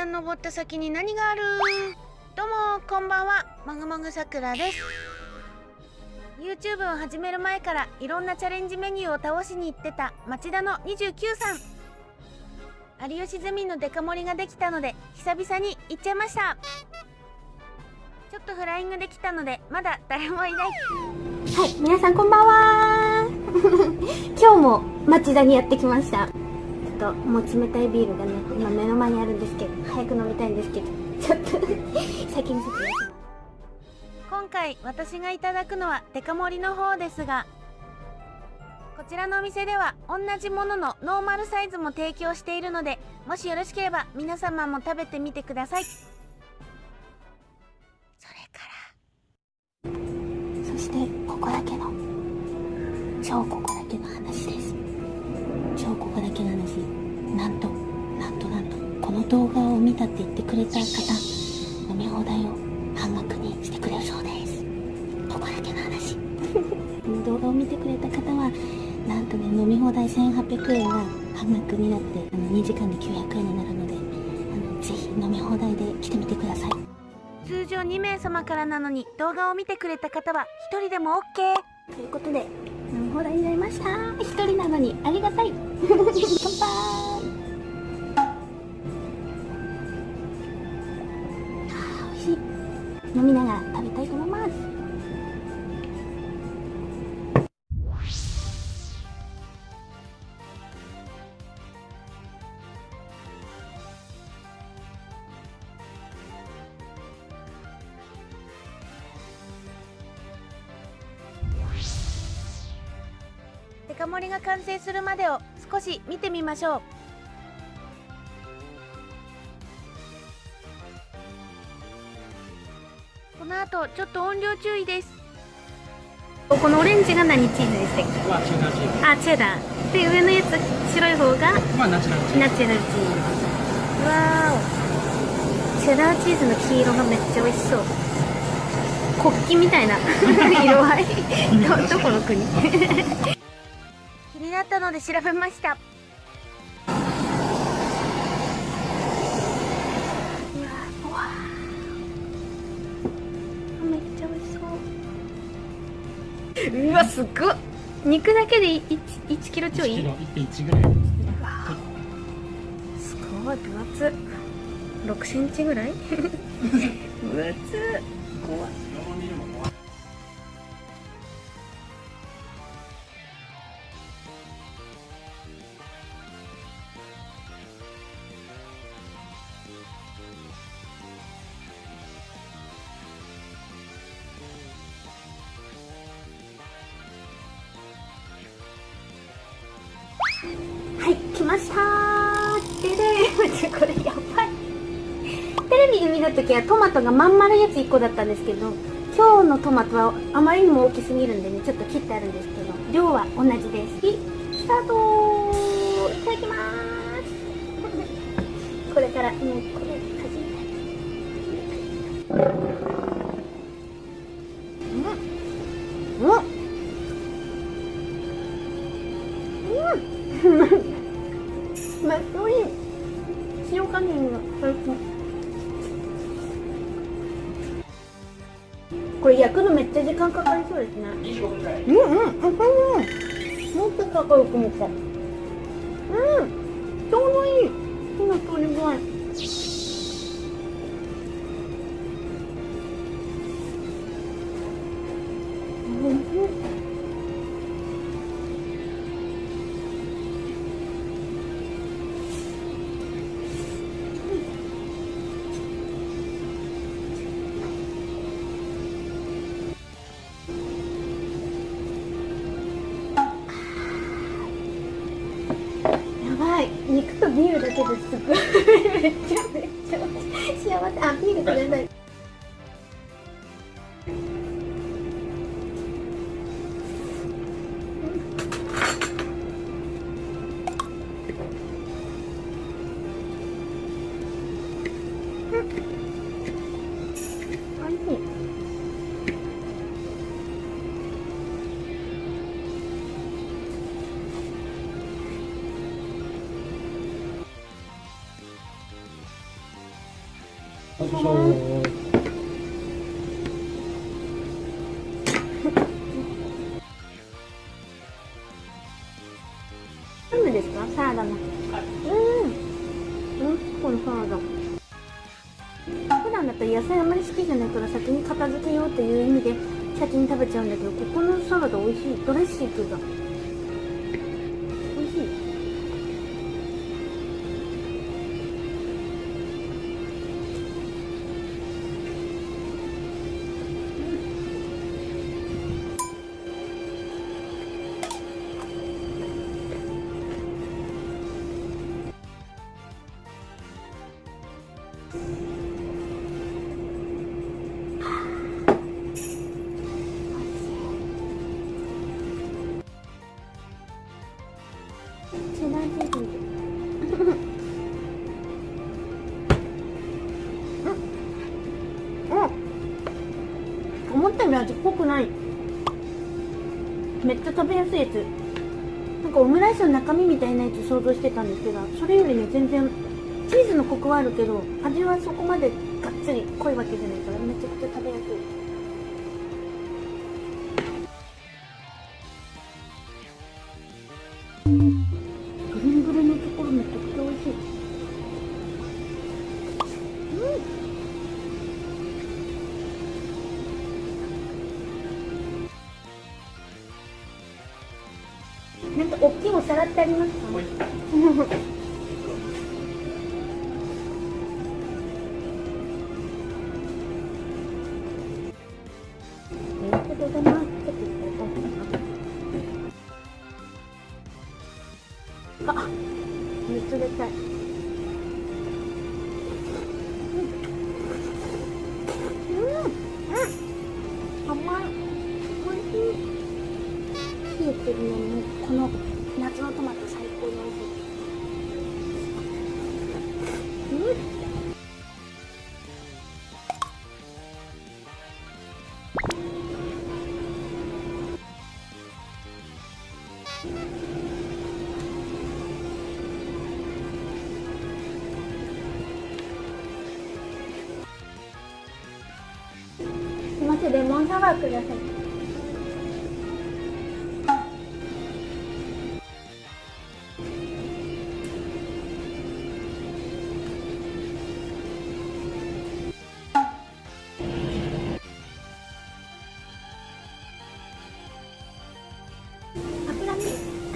段登った先に何がある？どうもこんばんは、もぐもぐさくらです。 YouTube を始める前からいろんなチャレンジメニューを倒しに行ってた町田の29さん。有吉ゼミのデカ盛りができたので久々に行っちゃいました。ちょっとフライングできたのでまだ誰もいない。はい、皆さんこんばんは今日も町田にやってきました。ちょっともう冷たいビールがね今目の前にあるんですけど、早く飲みたいんですけど、ちょっと先に説明します。今回私がいただくのはデカ盛りの方ですが、こちらのお店では同じもののノーマルサイズも提供しているので、もしよろしければ皆様も食べてみてください。それからそしてここだけの超ここだけの話です。超ここだけの話、なんとこの動画を見たって言ってくれた方、飲み放題を半額にしてくれるそうです。ここだけの話この動画を見てくれた方はなんとね、飲み放題1800円が半額になって2時間で900円になるので、ぜひ飲み放題で来てみてください。通常2名様からなのに動画を見てくれた方は1人でも OK ということで飲み放題になりました。1人なのにありがたい乾杯。美味しい。飲みながら食べたいと思います。デカ盛りが完成するまでを少し見てみましょう。この後ちょっと音量注意です。このオレンジが何チーズでしたっけ？はチェダーチーズ。あ、チェダーで、上のやつ白い方がまあナチュラルチーズ。ナチュラルチーズ。わーお、チェダーチーズの黄色がめっちゃ美味しそう。国旗みたいな色合いどこの国気になったので調べました。めっちゃ美味しそう。うわ、すっごい。肉だけで1キロちょい。1キロ 1.1 ぐらい。すごい分厚。6センチぐらい分厚。怖い。はい、来ましたー。ででこれやばい。テレビで見た時はトマトがまん丸いやつ1個だったんですけど、今日のトマトはあまりにも大きすぎるんでね、ちょっと切ってあるんですけど、量は同じです。スタートー。いただきまーすこれからもうこれ始めたい。めっちゃいい。塩加減が最高。これ焼くのめっちゃ時間かかりそうですね。25分ぐらい。もっとかかるかもか。ちょうどいい。火の通り具合。肉とビールだけですごいめっちゃ幸せ。あ、ビールください。おいしい。そう何ですか？サラダの。このサラダ。普段だったら野菜あまり好きじゃないから先に片付けようという意味で先に食べちゃうんだけど、ここのサラダ美味しい。ドレッシングが美味しい。チェダーチーズ。思ったより味っぽくない。めっちゃ食べやすいやつ。なんかオムライスの中身みたいなやつ想像してたんですけど、それよりね全然チーズのコクはあるけど味はそこまでがっつり濃いわけじゃないからめちゃくちゃ食べやすい。グルングルンのところめちゃくちゃ美味しい。なんか大きいお皿ってありますか？ありがとうございます。ちょっといただこうかな。あ、めっちゃ冷たい。甘い。おいしい。冷えてるのにこの夏のトマト最高においしい。すいません、レモンサワーください。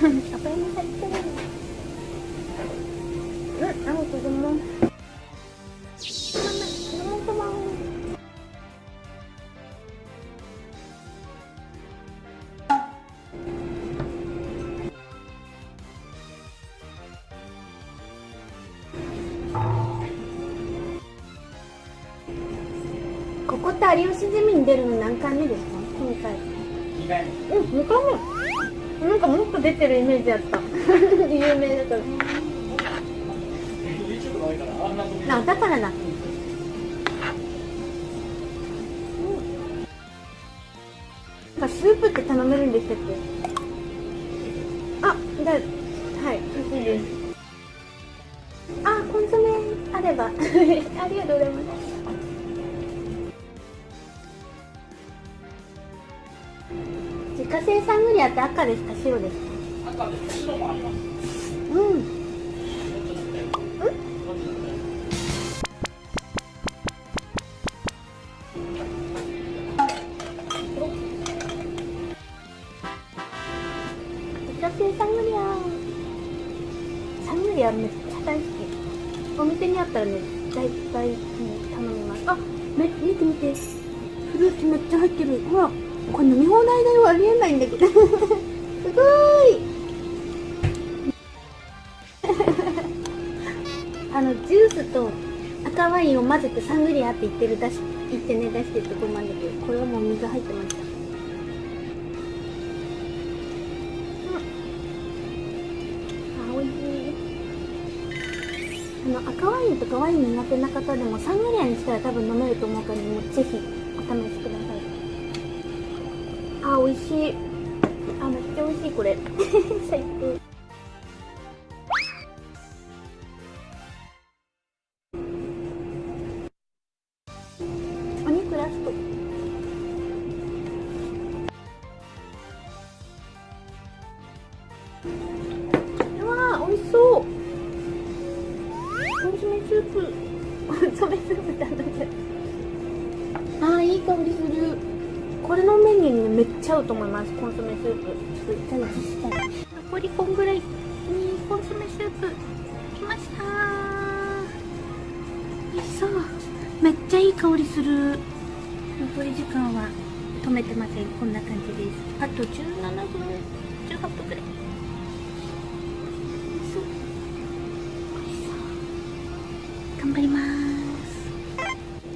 油身入ってる。ありがとうございます。ここって有吉ゼミに出るの何回目ですか？今回。2回目。2回目。なんかもっと出てるイメージあった。有名だから。YouTube が多いからあんなとこあ、だからだ。なんかスープって頼めるんでしたっけ？あ、はい、欲しいです。あ、コンソメあれば。ありがとうございます。自家製サングリアって赤ですか？白ですか？赤で白もあります。自家製サングリア。サングリアめっちゃ大好き。お店にあったらね、大体、頼みます。あ、見て見て。フルーツめっちゃ入ってる。ほら、これ飲み放題だよ。ありえないんだけど。すごーい。ジュースと赤ワインを混ぜてサングリアって言って出してるところなんだけど、これはもう水入ってました。美味しい。赤ワインとかワイン苦手な方でもサングリアにしたら多分飲めると思うから、もうぜひお試しください。美味しい。めっちゃ美味しいこれ。最高。スープコンソメスープ頼んじゃった。あー、いい香りする。これのメニューにめっちゃ合うと思います。コンソメスープちょっといただきしたい。残りこんぐらいにコンソメスープきましたー。よいしょ。めっちゃいい香りする。残り時間は止めてません。こんな感じです。あと17分18分くらい。よいしょよいしょ。頑張ります。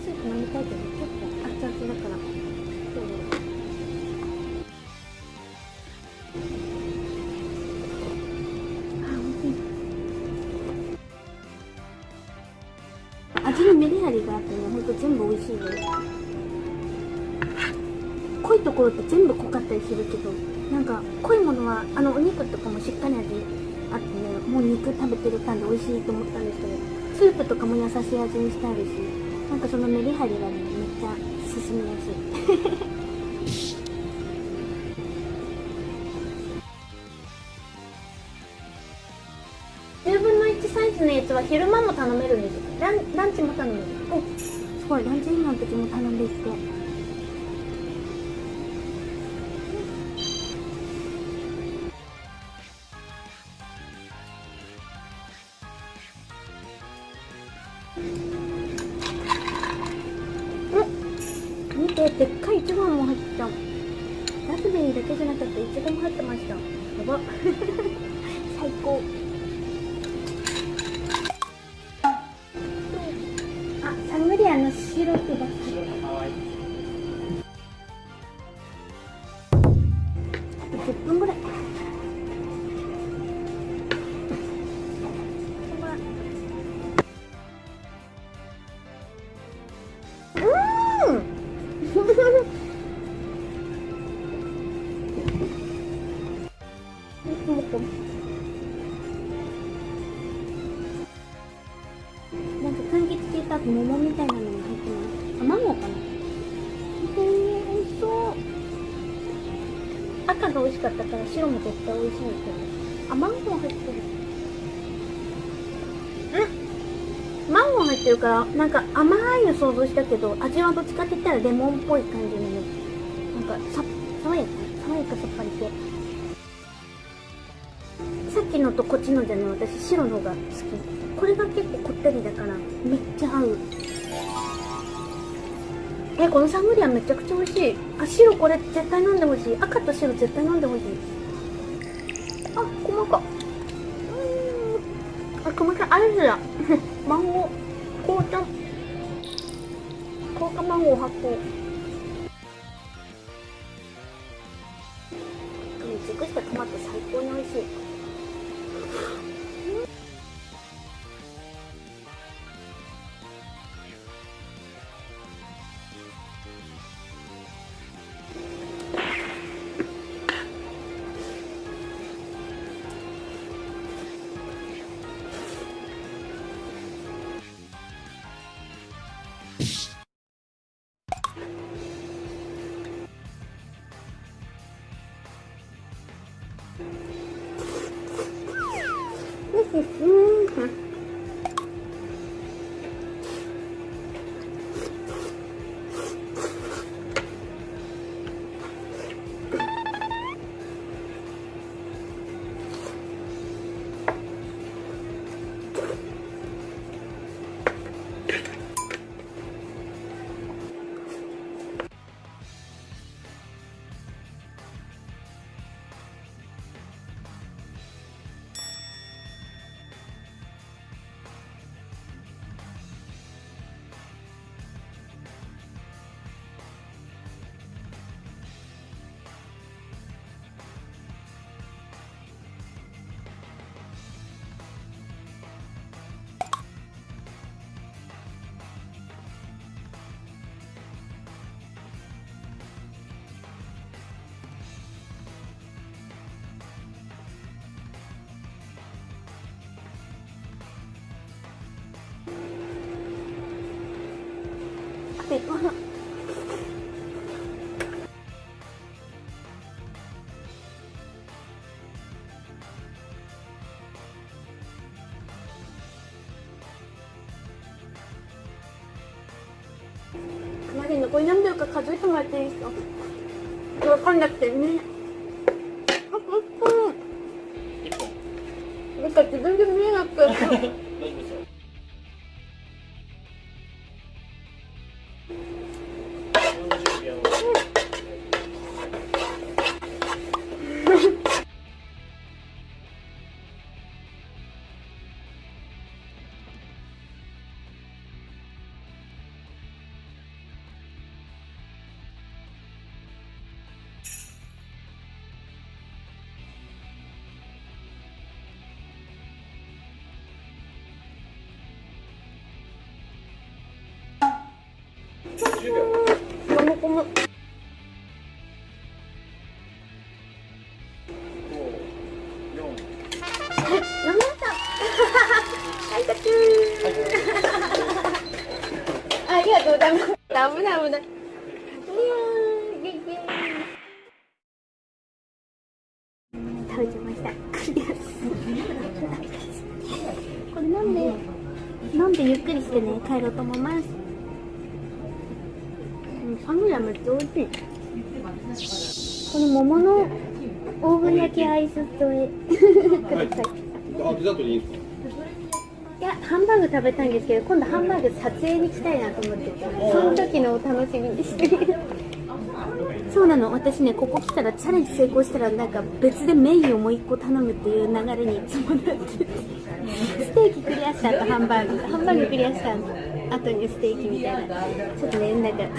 スープ飲みたいけどちょっと熱々だからそう美味しい。味にメリハリがあってね、ほんと全部美味しいです。濃いところって全部濃かったりするけど、なんか濃いものはお肉とかもしっかり味あってね、もう肉食べてる感じ美味しいと思ったんですけど、スープとかも優しい味にしてあるし、なんかそのメリハリがね、めっちゃ進みやすい。10分の1サイズのやつは昼間も頼めるんですよ。ランチも頼める。お、すごい、ランチの時も頼んでいって。見て、でっかいイチゴも入ってた。ラズベリーだけじゃなくてイチゴも入ってました。やば最高。あ、サングリアのシロップが好き。あと10分ぐらい。なんか柑橘系とあと桃みたいなのも入ってます。あ、マンゴーかな。美味しそう。赤が美味しかったから白も絶対美味しいんですけど。あ、マンゴー入ってる。マンゴー入ってるからなんか甘いの想像したけど、味はどっちかって言ったらレモンっぽい感じのね、なんか爽やかさっぱり系。さっきのとこっちのじゃね、私白のが好き。これが結構こってりだからめっちゃ合う。このサングリアめちゃくちゃ美味しい。あ、白これ絶対飲んでほしい。赤と白絶対飲んでほしい。あ、細か。あ、細かい。アイスだ。マンゴー紅茶マンゴー発酵。熟したトマト最高に美味しい。でかな。これ何秒か数えてもらっていいですか？わかんなくてね。一本。なんか自分で見えなくて。大丈夫ですよ。40秒。10秒。この子も。 5、4。飲みました。はい、タッチュー。ありがとうございます。危ない危ない。いやー、元気。食べちゃいました。これ飲んでゆっくりしてね、帰ろうと思います。パングラめっちゃ美味しい。この桃のオーブン焼きアイス添えください。あ、デザートでいいんですか？いや、ハンバーグ食べたいんですけど、今度ハンバーグ撮影に行きたいなと思ってて、その時のお楽しみにしてる。そうなの、私ね、ここ来たらチャレンジ成功したらなんか別でメインをもう1個頼むっていう流れにいつもなってて、ステーキクリアした後ハンバーグクリアした後にステーキみたいな、ちょっとね、なんか今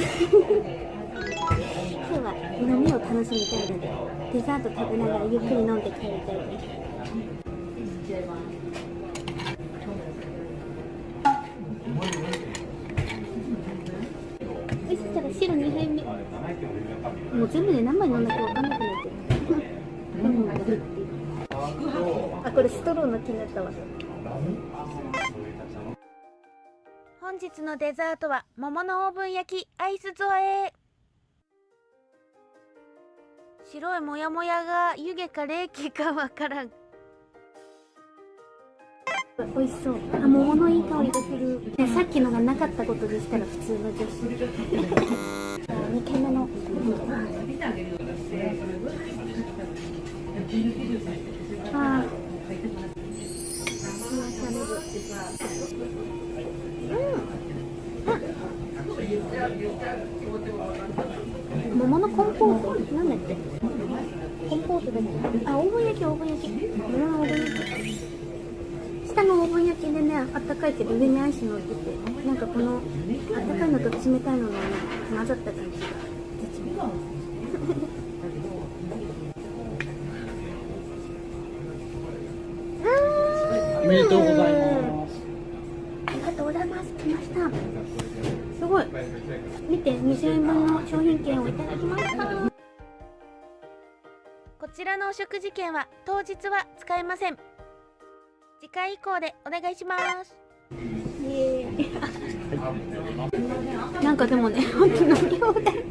日は飲みを楽しみたいので、デザート食べながらゆっくり飲んで帰りたいです。そしたら白2杯目。もう全部で何杯飲んだか分かんなくなってる。あ、これストローの気になったわ。本日のデザートは桃のオーブン焼きアイス添え。白いモヤモヤが湯気か冷気かわからん。美味しそう。あ、桃のいい香りがする。ね、さっきのがなかったことでしたら普通の女子。2軒目の。ああ。桃のコンポートなんだっけ？コンポートだっけ？あ、オーブン焼き。桃のオーブン焼き。下のオーブン焼きでね、あったかいけど上にアイス乗ってて、なんかこのあったかいのと冷たいののね、混ざった感じが絶妙。おめでとうございます。ありがとうございます。来ました。すごい。見て、2000円分の商品券をいただきました。こちらのお食事券は当日は使えません。次回以降でお願いします。イエーイ。なんかでもね、本当飲み放題。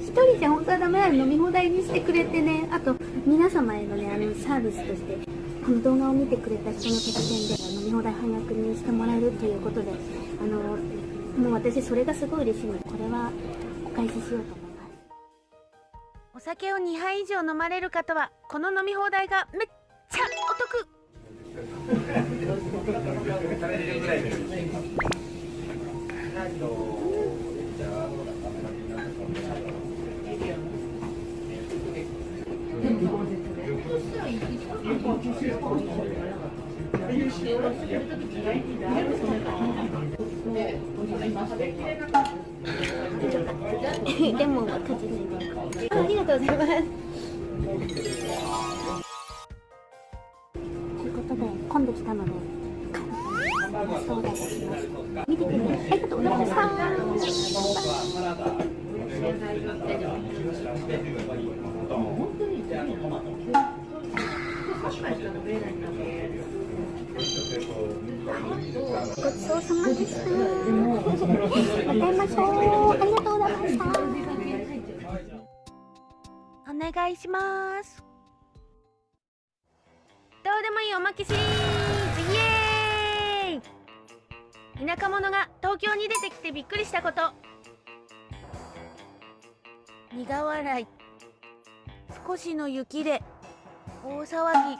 一人じゃ本当はダメなの、飲み放題にしてくれてね、あと皆様へのね、サービスとして、この動画を見てくれた人の特典で飲み放題半額にしてもらえるということで、もう私それがすごい嬉しいので、これはお返ししようと思います。お酒を2杯以上飲まれる方はこの飲み放題がめっちゃお得。レモンはかじないで。ありがとうございます。ということで、混んできたので、そうだします。見てくれてありがとうございました。ごちそうさまでした。また会いましょう。ありがとうございました。お願いします。どうでもいいおまけシリーズ、イエーイ。田舎者が東京に出てきてびっくりしたこと。苦笑い。少しの雪で大騒ぎ。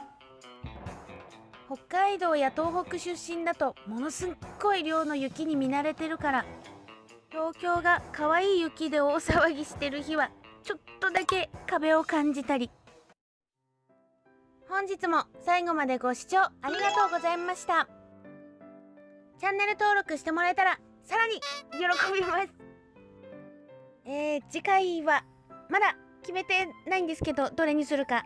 北海道や東北出身だとものすっごい量の雪に見慣れてるから、東京が可愛い雪で大騒ぎしてる日はちょっとだけ壁を感じたり。本日も最後までご視聴ありがとうございました。チャンネル登録してもらえたらさらに喜びます。次回はまだ決めてないんですけど、どれにするか。